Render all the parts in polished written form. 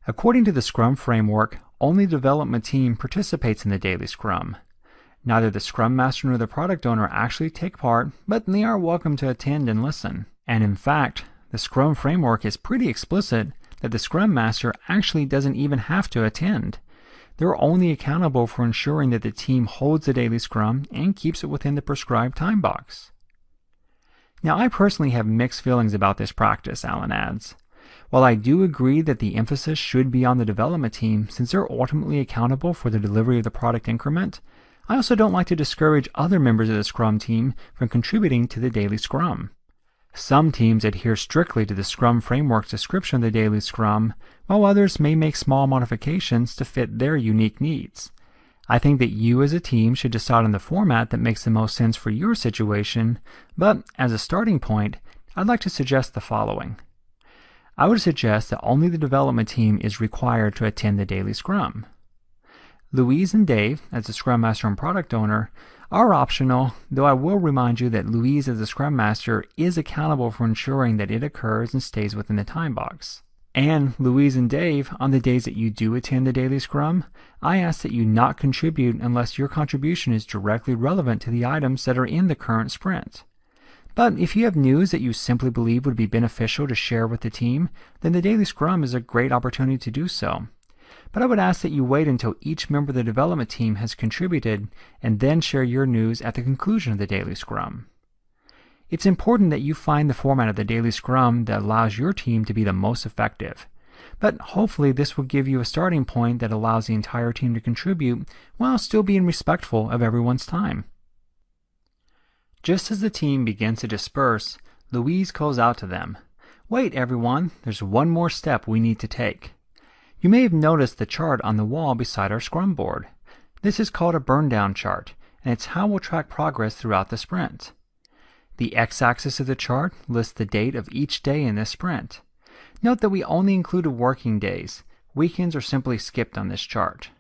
According to the Scrum framework, only the development team participates in the daily Scrum. Neither the Scrum Master nor the product owner actually take part, but they are welcome to attend and listen. And in fact, the Scrum framework is pretty explicit that the Scrum Master actually doesn't even have to attend. They're only accountable for ensuring that the team holds the daily Scrum and keeps it within the prescribed time box. Now, I personally have mixed feelings about this practice, Allen adds. While I do agree that the emphasis should be on the development team since they're ultimately accountable for the delivery of the product increment, I also don't like to discourage other members of the Scrum team from contributing to the daily Scrum. Some teams adhere strictly to the Scrum framework's description of the daily Scrum, while others may make small modifications to fit their unique needs. I think that you as a team should decide on the format that makes the most sense for your situation, but as a starting point, I'd like to suggest the following. I would suggest that only the development team is required to attend the daily Scrum. Louise and Dave, as the Scrum Master and Product Owner, are optional, though I will remind you that Louise as the Scrum Master is accountable for ensuring that it occurs and stays within the time box. And Louise and Dave, on the days that you do attend the daily Scrum, I ask that you not contribute unless your contribution is directly relevant to the items that are in the current sprint. But if you have news that you simply believe would be beneficial to share with the team, then the daily Scrum is a great opportunity to do so. But I would ask that you wait until each member of the development team has contributed and then share your news at the conclusion of the daily Scrum. It's important that you find the format of the daily Scrum that allows your team to be the most effective. But hopefully this will give you a starting point that allows the entire team to contribute while still being respectful of everyone's time. Just as the team begins to disperse, Louise calls out to them, "Wait everyone, there's one more step we need to take." You may have noticed the chart on the wall beside our Scrum board. This is called a burn down chart, and it's how we'll track progress throughout the sprint. The x-axis of the chart lists the date of each day in this sprint. Note that we only included working days. Weekends are simply skipped on this chart.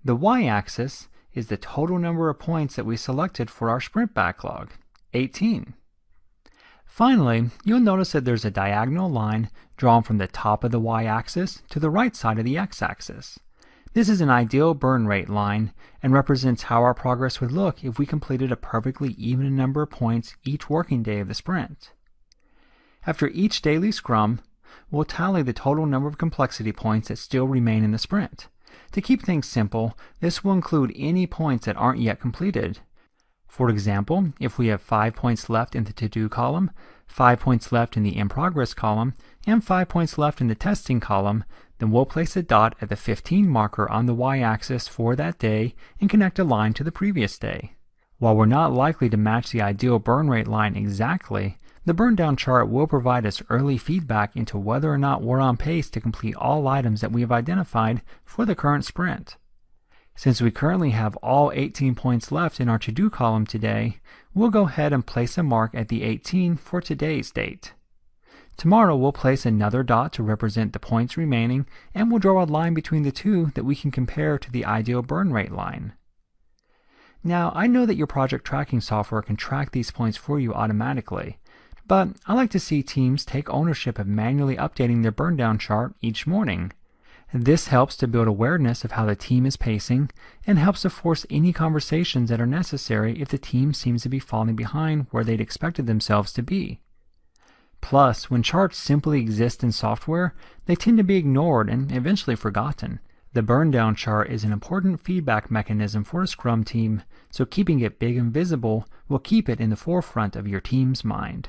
The y-axis is the total number of points that we selected for our sprint backlog, 18. Finally, you'll notice that there's a diagonal line drawn from the top of the y-axis to the right side of the x-axis. This is an ideal burn rate line and represents how our progress would look if we completed a perfectly even number of points each working day of the sprint. After each daily Scrum, we'll tally the total number of complexity points that still remain in the sprint. To keep things simple, this will include any points that aren't yet completed. For example, if we have 5 points left in the to-do column, 5 points left in the in-progress column, and 5 points left in the testing column, then we'll place a dot at the 15 marker on the y-axis for that day and connect a line to the previous day. While we're not likely to match the ideal burn rate line exactly, the burn down chart will provide us early feedback into whether or not we're on pace to complete all items that we have identified for the current sprint. Since we currently have all 18 points left in our to-do column today, we'll go ahead and place a mark at the 18 for today's date. Tomorrow we'll place another dot to represent the points remaining, and we'll draw a line between the two that we can compare to the ideal burn rate line. Now, I know that your project tracking software can track these points for you automatically, but I like to see teams take ownership of manually updating their burn down chart each morning. This helps to build awareness of how the team is pacing and helps to force any conversations that are necessary if the team seems to be falling behind where they'd expected themselves to be. Plus, when charts simply exist in software, they tend to be ignored and eventually forgotten. The burn down chart is an important feedback mechanism for a Scrum team, so keeping it big and visible will keep it in the forefront of your team's mind.